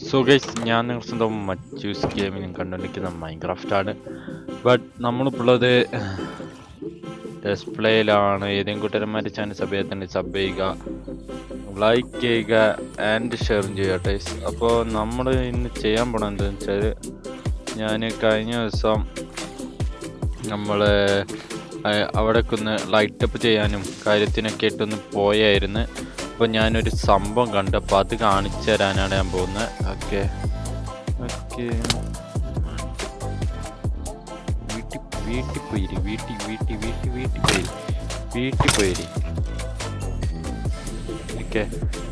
So guys, ഞാൻ നിങ്ങൾ സ്വന്തം മച്ചൂസ് ഗെയിമിനും കണ്ടുകൊണ്ടിരിക്കുന്ന മൈൻക്രാഫ്റ്റാണ്. ബട്ട് നമ്മളിപ്പോൾ ഉള്ളത് ഡിസ്പ്ലേയിലാണ്. ഏതെങ്കിലും കൂട്ടരന്മാരുടെ ചാനൽ സബ് ചെയ്യുക, ലൈക്ക് ചെയ്യുക ആൻഡ് ഷെയർ ചെയ്യുക ഗൈസ്. അപ്പോൾ നമ്മൾ ഇന്ന് ചെയ്യാൻ പോകണം എന്താണെന്ന് വെച്ചാൽ, ഞാൻ കഴിഞ്ഞ ദിവസം നമ്മൾ അവിടേക്ക് ഒന്ന് ലൈറ്റപ്പ് ചെയ്യാനും കാര്യത്തിനൊക്കെ ആയിട്ടൊന്ന് പോയായിരുന്നു. അപ്പോൾ ഞാനൊരു സംഭവം കണ്ടു, അപ്പോൾ അത് കാണിച്ചു തരാനാണ് ഞാൻ പോകുന്നത്. ഓക്കെ ഓക്കെ, വീട്ടിൽ പോയിരി. ഓക്കെ,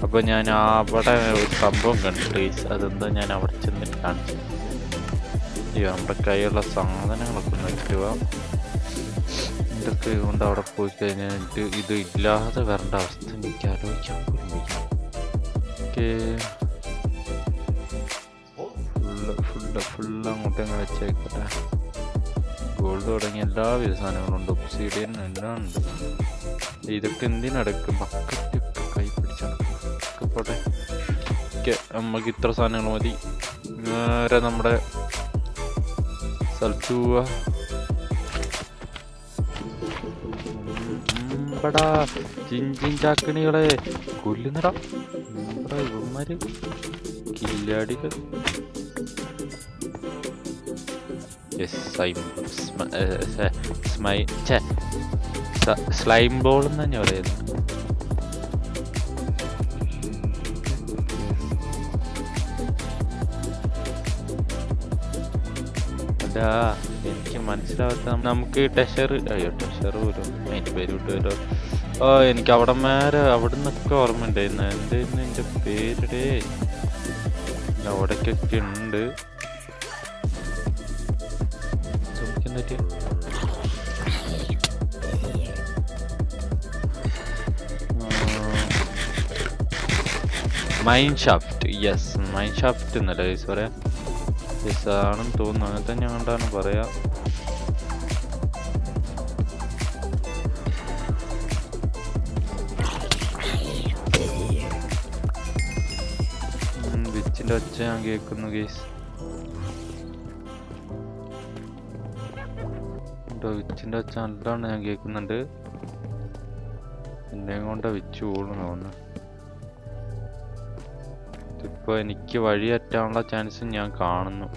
അപ്പോൾ ഞാൻ അവിടെ ഒരു സംഭവം കണ്ടു പ്ലീസ്. അതെന്താ ഞാൻ അവിടെ ചെന്നിട്ട് കാണിച്ചു. നമ്മുടെ കയ്യിലുള്ള സാധനങ്ങളൊക്കെ ഒന്ന് വയ്ക്കുക. ഇതൊക്കെ കൊണ്ട് അവിടെ പോയി കഴിഞ്ഞിട്ട് ഇത് ഇല്ലാതെ വരേണ്ട അവസ്ഥ എനിക്ക് ആലോചിക്കാൻ പോലും വയ്യ. ഓക്കെ, ഫുള്ള് അങ്ങോട്ട് അങ്ങ് വെച്ചേക്കട്ടെ. ഗോൾഡ് തുടങ്ങിയ എല്ലാവിധ സാധനങ്ങളുണ്ട്, ഒബ്സിഡിയൻ എല്ലാം ഉണ്ട്. ഇതൊക്കെ എന്തിനടക്കും? ബക്കറ്റ് കൈ പിടിച്ചടക്കും പോട്ടെ. ഓക്കെ, നമുക്ക് ഇത്ര സാധനങ്ങൾ മതി. നേരെ നമ്മുടെ സ്ഥലത്ത് പോവുക. ചിഞ്ചിൻ ചാക്കണികളെ കൊല്ലുന്നടാ നമ്മുടെ ഇവന്മാര് കില്ലാടികൾ. സ്ലൈം ബോൾ എന്ന് തന്നെ പറയുന്നത്. അതാ എനിക്ക് മനസ്സിലാവാത്ത, നമുക്ക് ടെഷർ വരും, അതിൻ്റെ പേര് വിട്ട് വരോ. എനിക്ക് അവിടെ മേലെ അവിടെ നിന്നൊക്കെ ഓർമ്മയുണ്ടായിരുന്നു. എന്തായിരുന്നു എൻ്റെ പേരുടെ? അവിടേക്കൊക്കെ ഉണ്ട്. Mine shaft, yes mine shaft എന്നല്ല ഗൈസ് പറയാം. യെസ് ആണെന്ന് തോന്നുന്നു, അങ്ങനെ തന്നെ കണ്ടാണ് പറയാ. വിച്ചിൻ്റെ ഒച്ച ഞാൻ കേൾക്കുന്നു ഗൈസ്. വിച്ചിൻ്റെ ഒച്ച നല്ലോണം ഞാൻ കേൾക്കുന്നുണ്ട്. എന്നെ കൊണ്ട് വിച്ച് ഓടുന്നു തോന്നുന്നു. ഇപ്പോൾ എനിക്ക് വഴിയേറ്റാനുള്ള ചാൻസും ഞാൻ കാണുന്നു.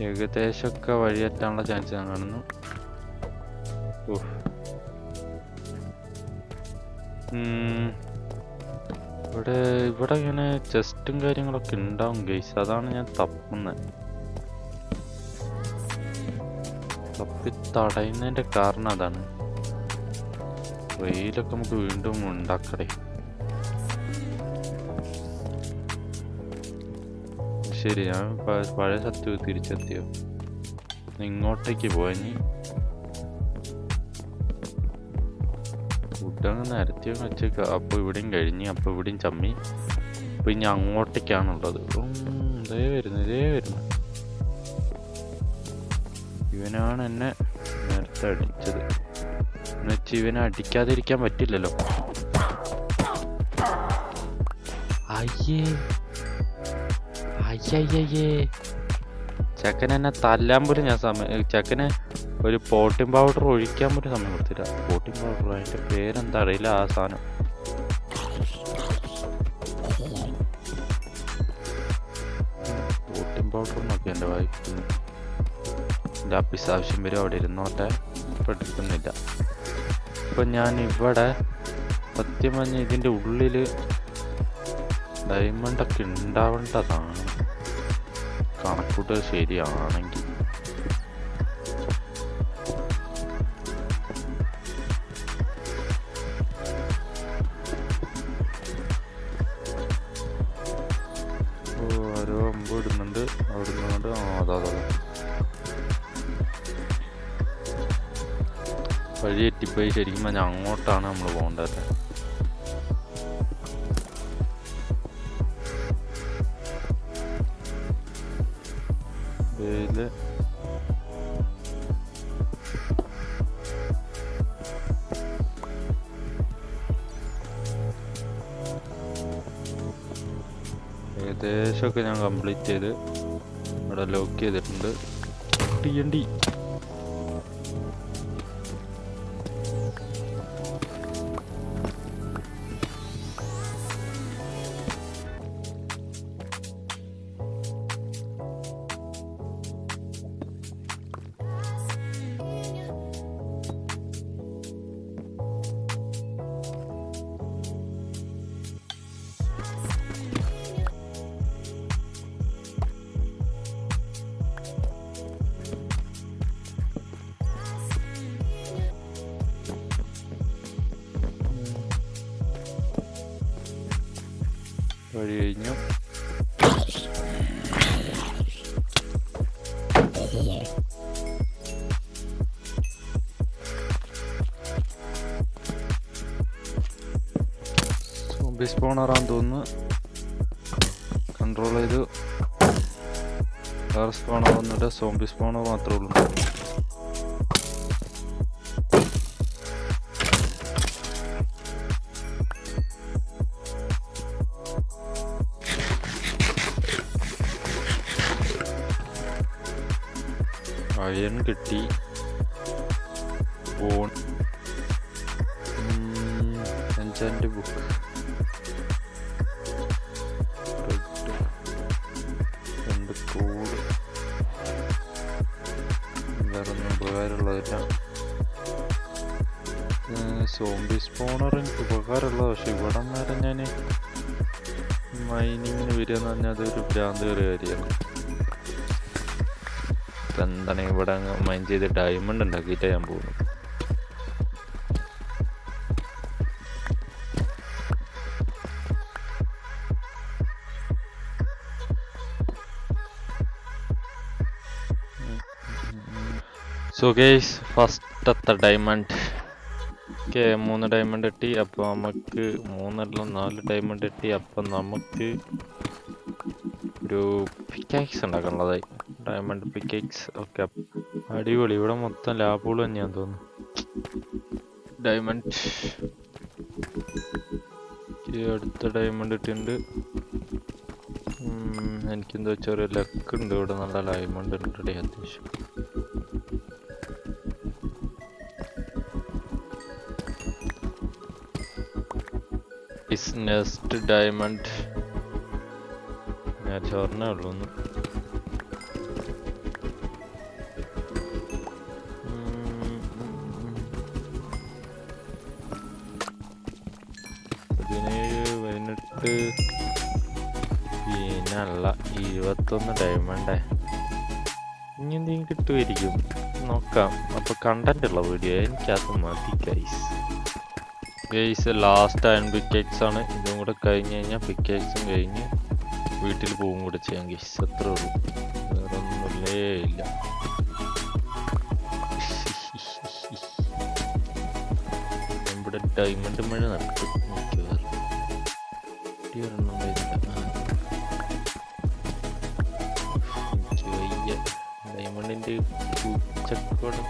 ഏകദേശമൊക്കെ വഴിയേറ്റാനുള്ള ചാൻസ് ഞാൻ കാണുന്നു. ഇവിടെ ഇങ്ങനെ ചെസ്റ്റും കാര്യങ്ങളൊക്കെ ഉണ്ടാവും ഗൈസ്. അതാണ് ഞാൻ തപ്പുന്നത്. തപ്പി തടയുന്നതിൻ്റെ കാരണം അതാണ്. വെയിലൊക്കെ നമുക്ക് വീണ്ടും ഉണ്ടാക്കടേ. ശരി, ഞാൻ പഴയ സത്യം തിരിച്ചെത്തിയോ? ഇങ്ങോട്ടേക്ക് പോയി ഫുഡങ്ങ് നിരത്തിയൊക്കെ വെച്ചേക്കാം. അപ്പോൾ ഇവിടെയും കഴിഞ്ഞ്, അപ്പോൾ ഇവിടെയും ചമ്മി. അപ്പോൾ ഇനി അങ്ങോട്ടേക്കാണുള്ളത്. ഇതേ വരുന്നു. ഇവനാണ് എന്നെ നേരത്തെ അടിച്ചത്. എന്നുവെച്ച് ഇവനെ അടിക്കാതിരിക്കാൻ പറ്റില്ലല്ലോ. അയ്യേ ചക്കൻ എന്നെ തല്ലാൻ പോലും ഞാൻ ചക്കനെ ഒരു പോട്ടിംഗ് പൗഡർ ഒഴിക്കാൻ പോലും സമയം കൊടുത്തില്ല. പോട്ടിംഗ് പൗഡർ, അതിൻ്റെ പേരെന്താ അറിയില്ല ആ സാധനം. പോട്ടിംഗ് പൗഡർ എന്നൊക്കെ എൻ്റെ വായിക്കുന്നു. ലാപ്പിസ് ആവശ്യം വരും, അവിടെ ഇരുന്നോട്ടെ. ഇപ്പം എടുക്കുന്നില്ല. ഇപ്പം ഞാൻ ഇവിടെ സത്യം പറഞ്ഞ ഇതിൻ്റെ ഉള്ളിൽ ഡയമണ്ടൊക്കെ ഉണ്ടാവേണ്ടതാണ്, കണക്കൂട്ട് ശരിയാണെങ്കിൽ. ഓരോ അമ്പ് ഇടുന്നുണ്ട് അവിടെ നിന്നുകൊണ്ട്. അതാ വഴി എത്തിപ്പോയി. ശരിക്കും പറഞ്ഞാൽ അങ്ങോട്ടാണ് നമ്മൾ പോകേണ്ടത്. ഏകദേശമൊക്കെ ഞാൻ കംപ്ലീറ്റ് ചെയ്ത് ഇവിടെ ലോക്ക് ചെയ്തിട്ടുണ്ട്. TNT വഴി കഴിഞ്ഞു. സോംബി സ്പോണറാന്ന് തോന്നുന്നു. കൺട്രോൾ ചെയ്തു. വേറെ സ്പോണർ വന്നിട്ട് സോംബി സ്പോണർ മാത്രമേ ഉള്ളൂ. അയൺ കിട്ടി. ബോൺ എൻചാന്റ് ബുക്ക് രണ്ട് കോഡ് വേറൊന്നും ഉപകാരമുള്ളതില്ല. സോംബി സ്പോണർ എനിക്ക് ഉപകാരമുള്ളത്. പക്ഷെ ഇവിടെ നേരം ഞാൻ മൈനിങ്ങിന് വരിക എന്ന് പറഞ്ഞാൽ അതൊരു ഭ്രാന്ത് കയറിയ കാര്യമാണ്. എന്താണ് ഇവിടെ മൈൻ ചെയ്ത് ഡയമണ്ട് ഉണ്ടാക്കിയിട്ടേ ഞാൻ പോകുന്നു. സോ ഗൈസ്, ഫസ്റ്റത്തെ ഡയമണ്ട് 3 ഡയമണ്ട് കിട്ടി. അപ്പോൾ നമുക്ക് 4 ഡയമണ്ട് കിട്ടി. അപ്പം നമുക്ക് ഒരു പിക്കാക്സ് ഉണ്ടാക്കാനുള്ളതായി. ഡയമണ്ട് പിക്കേക്സ് ഒക്കെ അടിപൊളി. ഇവിടെ മൊത്തം ലാബുകൾ തന്നെയാന്ന് തോന്നുന്നു. ഡയമണ്ട് അടുത്ത ഡയമണ്ട് ഇട്ടുണ്ട്. എനിക്കെന്താ ചെറിയ ലക്ക് ഉണ്ട്. ഇവിടെ നല്ല ഡയമണ്ട് ഉണ്ട് അത്യാവശ്യം. നെക്സ്റ്റ് ഡയമണ്ട് ഞാൻ ചോറിനേ ഉള്ളൂ. പിന്നല്ല 21 ഡയമണ്ട്. ഇനി എന്തെങ്കിലും കിട്ടുമായിരിക്കും, നോക്കാം. അപ്പൊ കണ്ടന്റ് ഉള്ള വീഡിയോ എനിക്കത് മതി ഗൈസ്. ലാസ്റ്റ് അയൺ പിക്കേക്സ് ആണ്. ഇതും കൂടെ കഴിഞ്ഞ് കഴിഞ്ഞാൽ പിക്കേക്സും കഴിഞ്ഞ് വീട്ടിൽ പോകും കൂടെ ചെയ്യാം ഗൈസ്. അത്രേ ഉള്ളൂ, വേറെ ഒന്നുമില്ലേ ഇല്ല. ഇവിടെ ഡയമണ്ട് മഴ നടക്കും മിക്കവാറും. ഡയമണ്ടിന്റെ ഉച്ചക്കോടെ